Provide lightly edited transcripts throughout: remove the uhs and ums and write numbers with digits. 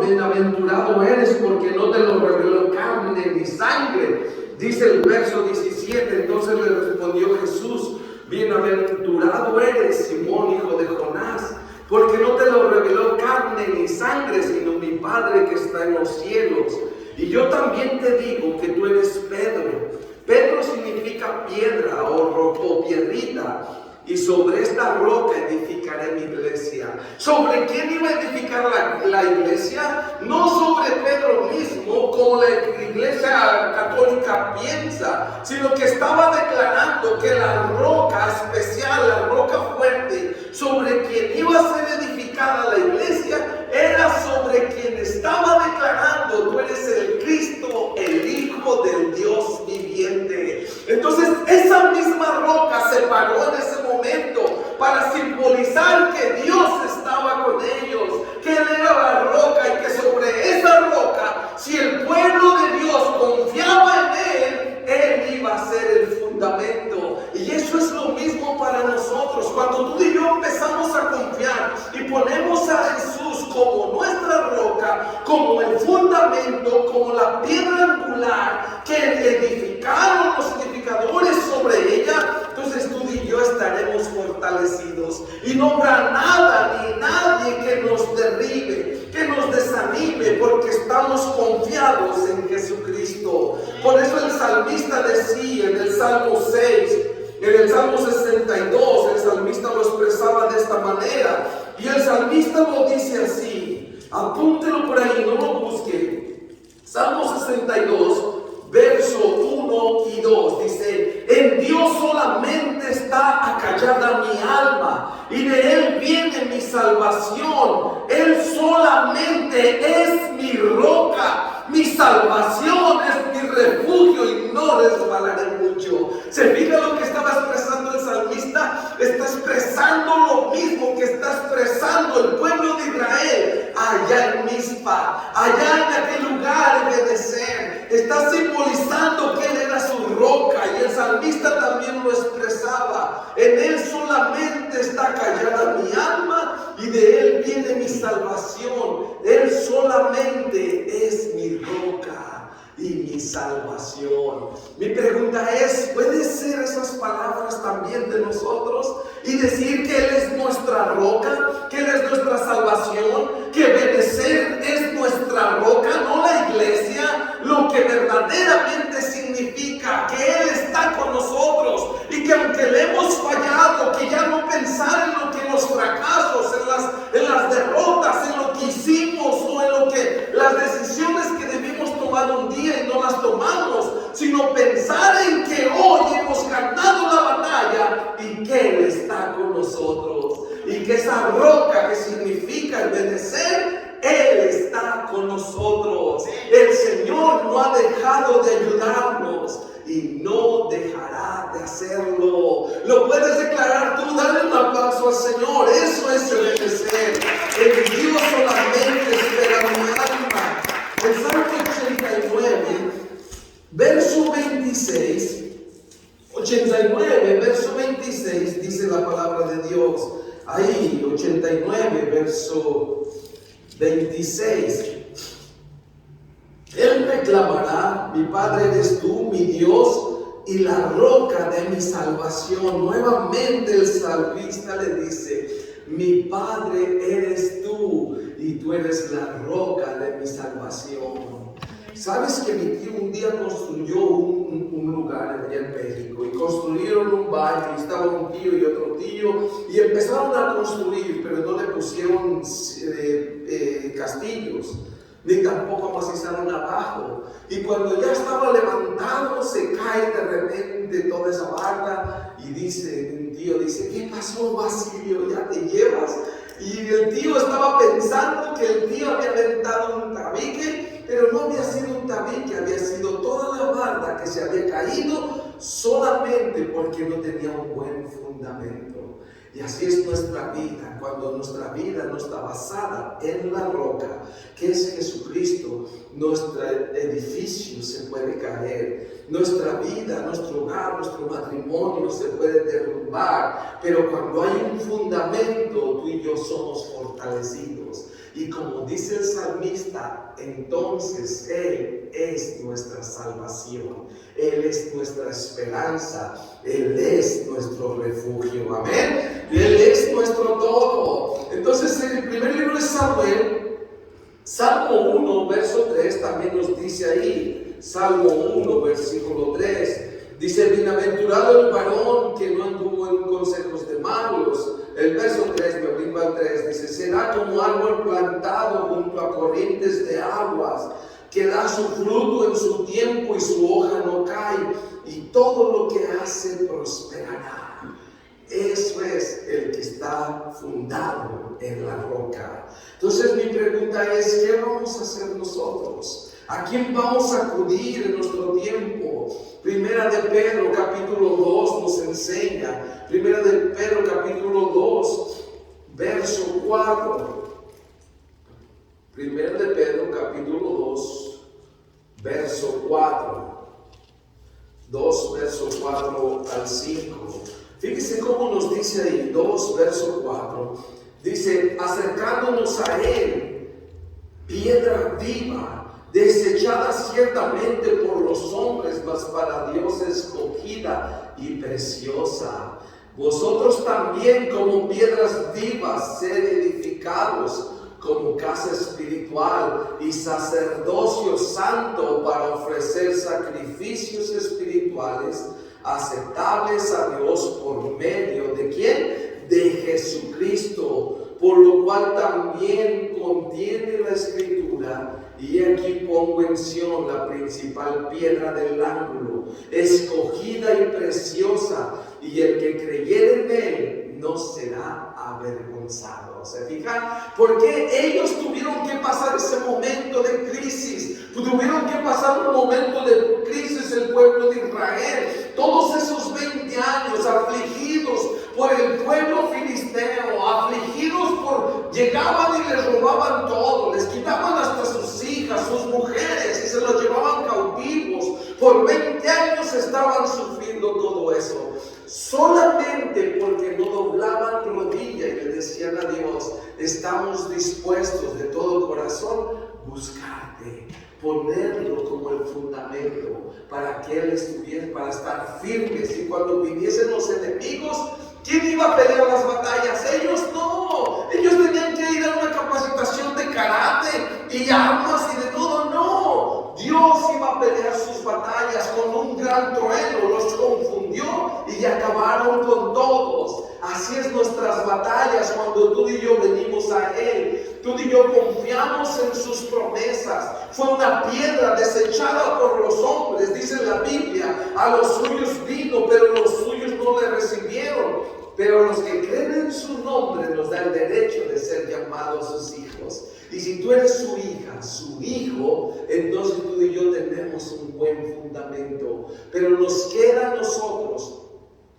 bienaventurado eres porque no te lo reveló carne ni sangre. Dice el verso 17, entonces le respondió Jesús: bienaventurado eres, Simón, hijo de Jonás, porque no te lo reveló carne ni sangre, sino mi Padre que está en los cielos. Y yo también te digo que tú eres Pedro. Pedro significa piedra o piedrita. Y sobre esta roca edificaré mi iglesia. ¿Sobre quién iba a edificar la iglesia? No sobre Pedro mismo, como la iglesia católica piensa, sino que estaba declarando que la roca especial, la roca fuerte, sobre quien iba a ser edificada la iglesia, era sobre quien estaba declarando: tú eres el Cristo, el Hijo del Dios viviente. Entonces esa misma roca se paró en ese momento para simbolizar que Dios estaba con ellos, que Él era la roca y que sobre esa roca, si el pueblo de Dios confiaba en Él, Él iba a ser el fundamento. Y eso es lo mismo para nosotros. Cuando tú y yo empezamos a confiar y ponemos a Jesús como nuestra roca, como el fundamento, como la piedra angular que edificaron los edificadores sobre ella, entonces tú y yo estaremos fortalecidos y no habrá nada ni nadie que nos derribe, que nos desanime, porque estamos confiados en Jesucristo. Por eso el salmista decía en el Salmo 6, en el Salmo 62, el salmista lo expresaba de esta manera, y el salmista lo dice así, apúntelo por ahí, no lo busque. Salmo 62, verso 1 y 2, dice: en Dios solamente está acallada mi alma, y de Él viene mi salvación. Él solamente es mi roca, mi salvación es mi refugio, y no resbalaré mucho. ¿Se fija lo que estaba expresando el salmista? Está expresando lo mismo que está expresando el pueblo de Israel allá en Mizpa, allá en aquel lugar de Benecer. Está simbolizando que Él era su roca, y el salmista también lo expresaba: en Él solamente está callada mi alma, y de Él viene mi salvación. Él solamente es mi roca y mi salvación. Mi pregunta es: ¿puede ser esas palabras también de nosotros y decir que Él es nuestra roca, que Él es nuestra salvación, que Benecer es nuestra roca, no la iglesia? Lo que verdaderamente significa que Él está con nosotros, y que aunque le hemos fallado, que ya no pensar en lo que los fracasos, en las derrotas, en lo que hicimos o en lo que las decisiones que debimos tomar un día y no las tomamos, sino pensar en que hoy hemos ganado la batalla y que Él está con nosotros, y que esa roca que significa el Benecer, Él está con nosotros. El Señor no ha dejado de ayudarnos y no dejará de hacerlo. Lo puedes declarar tú, dale un aplauso al Señor. Eso es el Benecer. En Dios solamente espera mi alma. El Salmo 89, verso 26. 89, verso 26, dice la palabra de Dios. Ahí, 89, verso 26. Él me clamará: mi Padre eres tú, mi Dios y la roca de mi salvación. Nuevamente el salmista le dice: mi Padre eres tú, y tú eres la roca de mi salvación. ¿Sabes que mi tío un día construyó un lugar allá en México? Y construyeron un barrio, y estaba un tío y otro tío, y empezaron a construir, pero no le pusieron castillos, ni tampoco macizaron abajo. Y cuando ya estaba levantado, se cae de repente toda esa barda, y un tío dice: ¿qué pasó, Basilio? ¿Ya te llevas? Y el tío estaba pensando que el tío había aventado un tabique, pero no había sido un tabique, había sido toda la barda que se había caído solamente porque no tenía un buen fundamento. Y así es nuestra vida. Cuando nuestra vida no está basada en la roca, que es Jesucristo, nuestro edificio se puede caer. Nuestra vida, nuestro hogar, nuestro matrimonio se puede derrumbar. Pero cuando hay un fundamento, tú y yo somos fortalecidos. Y como dice el salmista, entonces Él es nuestra salvación, Él es nuestra esperanza, Él es nuestro refugio, amén. Él es nuestro todo. Entonces en el primer libro de Samuel, Salmo 1, verso 3 también nos dice ahí, Salmo 1, versículo 3, dice: bienaventurado el varón que no anduvo en consejos de malos. El verso 3, me brinco al 3, dice: será como árbol plantado junto a corrientes de aguas, que da su fruto en su tiempo y su hoja no cae, y todo lo que hace prosperará. Eso es el que está fundado en la roca. Entonces mi pregunta es: ¿qué vamos a hacer nosotros? ¿A quién vamos a acudir en nuestro tiempo? Primera de Pedro capítulo 2 nos enseña, Primera de Pedro capítulo 2 verso 4. Primera de Pedro capítulo 2 verso 4. 2 verso 4 al 5. Fíjese cómo nos dice ahí, 2 verso 4. Dice: acercándonos a Él, piedra viva, desechada ciertamente por los hombres, mas para Dios escogida y preciosa. Vosotros también, como piedras vivas, sed edificados como casa espiritual y sacerdocio santo, para ofrecer sacrificios espirituales aceptables a Dios por medio de ¿quién? De Jesucristo, por lo cual también contiene la Escritura: y aquí pongo en Sión la principal piedra del ángulo, escogida y preciosa, y el que creyere en él no será avergonzado. ¿Se fijan? Porque ellos tuvieron que pasar ese momento de crisis, tuvieron que pasar un momento de crisis el pueblo de Israel, todos esos 20 años afligidos por el pueblo filisteo, afligidos por, llegaban y les robaban todo, les quitaban hasta sus hijas, sus mujeres, y se los llevaban cautivos. Por 20 años estaban sufriendo todo eso, solamente porque no doblaban rodilla y le decían a Dios: estamos dispuestos de todo corazón buscarte, ponerlo como el fundamento para que Él estuviera, para estar firmes, y cuando viniesen los enemigos, ¿quién iba a pelear las batallas? Ellos no. Ellos tenían que ir a una capacitación de karate y armas y de todo. No. Dios iba a pelear sus batallas con un gran trueno. Los confundió y acabaron con todos. Así es nuestras batallas cuando tú y yo venimos a Él. Tú y yo confiamos en sus promesas. Fue una piedra desechada por los hombres, dice la Biblia. A los suyos vino, pero los suyos no le recibieron. Pero los que creen en su nombre nos da el derecho de ser llamados sus hijos. Y si tú eres su hija, su hijo, entonces tú y yo tenemos un buen fundamento. Pero nos queda a nosotros,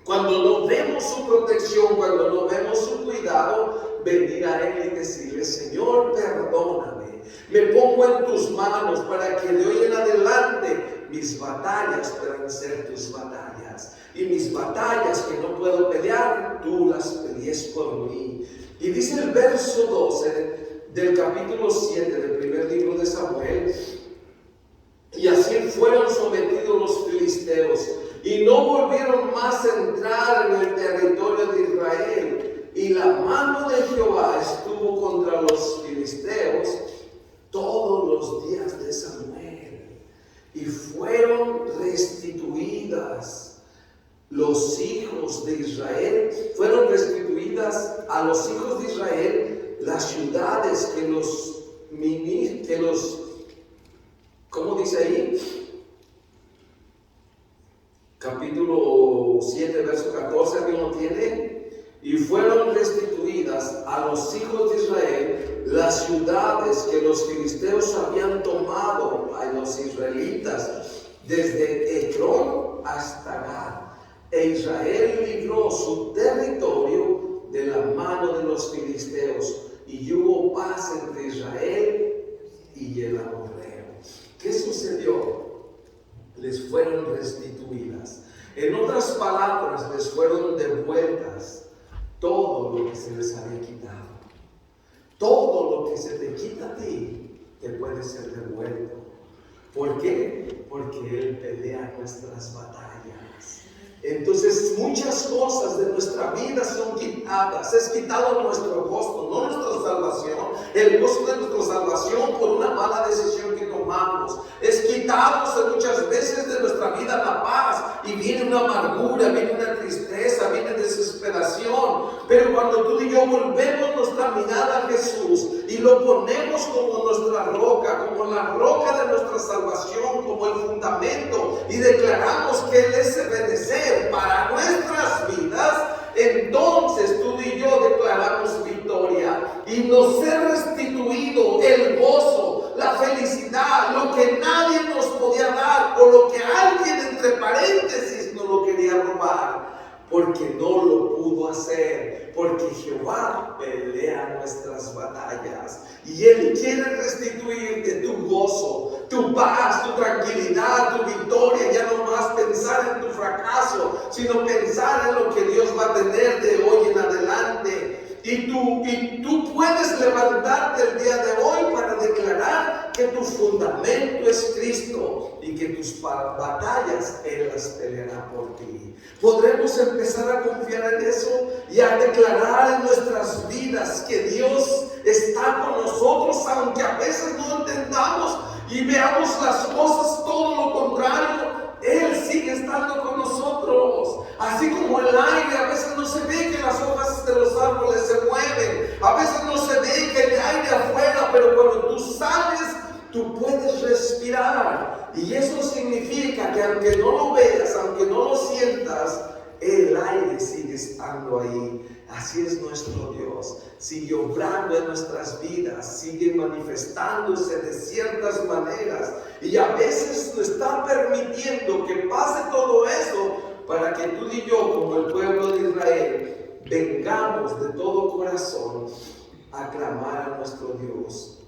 cuando no vemos su protección, cuando no vemos su cuidado, venir a Él y decirle: Señor, perdóname, me pongo en tus manos para que de hoy en adelante mis batallas puedan ser tus batallas, y mis batallas que no puedo pelear, tú las pelees por mí. Y dice el verso 12 del capítulo 7 del primer libro de Samuel: y así fueron sometidos los filisteos, y no volvieron más a entrar en el territorio de Israel, y la mano de Jehová estuvo contra los filisteos todos los días de Samuel, y fueron restituidas los hijos de Israel, fueron restituidas a los hijos de Israel las ciudades que los ¿cómo dice ahí? Capítulo 7, verso 14, ¿alguien lo tiene? Y fueron restituidas a los hijos de Israel las ciudades que los filisteos habían tomado a los israelitas, desde Ecrón hasta Gad. E Israel libró su territorio de la mano de los filisteos, y hubo paz entre Israel y el amorreo. ¿Qué sucedió? Les fueron restituidas. En otras palabras, les fueron devueltas todo lo que se les había quitado. Todo lo que se te ser devuelto. ¿Por qué? Porque Él pelea nuestras batallas. Entonces muchas cosas de nuestra vida son quitadas. Es quitado nuestro gozo, no nuestra salvación. El gozo de nuestra salvación por una mala decisión que tomamos. Es quitado muchas veces de nuestra vida la paz. Y viene una amargura, viene una tristeza, viene desesperación. Pero cuando tú y yo volvemos nuestra mirada a Jesús y lo ponemos como nuestra roca, como la roca de nuestra salvación, como el fundamento, y declaramos que Él es Ebenezer para nuestras vidas, entonces tú y yo declaramos victoria y nos es restituido el gozo, la felicidad, lo que nadie nos podía dar o lo que alguien entre paréntesis nos lo quería robar. Porque no lo pudo hacer, porque Jehová pelea nuestras batallas y Él quiere restituirte tu gozo, tu paz, tu tranquilidad, tu victoria. Ya no más pensar en tu fracaso, sino pensar en lo que Dios va a tener de hoy en adelante. Y tú puedes levantarte el día de hoy para declarar que tu fundamento es Cristo y que tus batallas Él las peleará por ti. Podremos empezar a confiar en eso y a declarar en nuestras vidas que Dios está con nosotros, aunque a veces no entendamos y veamos las cosas todo lo contrario. Él sigue estando con nosotros. Así como el aire, a veces no se ve que las hojas de los árboles se mueven, a veces no se ve que el aire afuera, pero cuando tú sales, tú puedes respirar. Y eso significa que aunque no lo veas, aunque no lo sientas, el aire sigue estando ahí. Así es nuestro Dios. Sigue obrando en nuestras vidas, sigue manifestándose de ciertas maneras. Y a veces nos está permitiendo que pase todo eso para que tú y yo, como el pueblo de Israel, vengamos de todo corazón a clamar a nuestro Dios.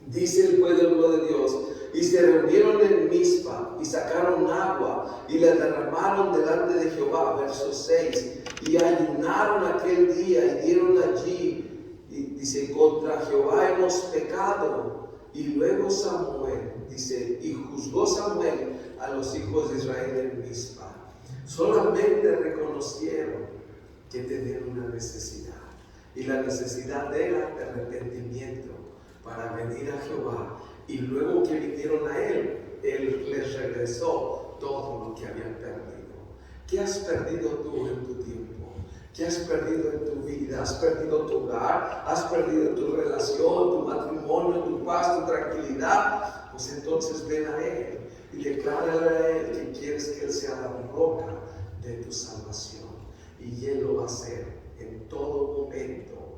Dice el pueblo de Dios: y se reunieron en Mizpa y sacaron agua y la derramaron delante de Jehová. Verso 6. Y ayunaron aquel día y dieron allí, y dice, contra Jehová hemos pecado. Y luego Samuel, dice, y juzgó Samuel a los hijos de Israel en Mizpa. Solamente reconocieron que tenían una necesidad, y la necesidad era de arrepentimiento para venir a Jehová. Y luego que vinieron a Él, Él les regresó todo lo que habían perdido. ¿Qué has perdido tú en tu tiempo? ¿Qué has perdido en tu vida? ¿Has perdido tu hogar? ¿Has perdido tu relación, tu matrimonio, tu paz, tu tranquilidad? Pues entonces ven a Él y declárale a Él que quieres que Él sea la roca de tu salvación. Y Él lo va a hacer en todo momento.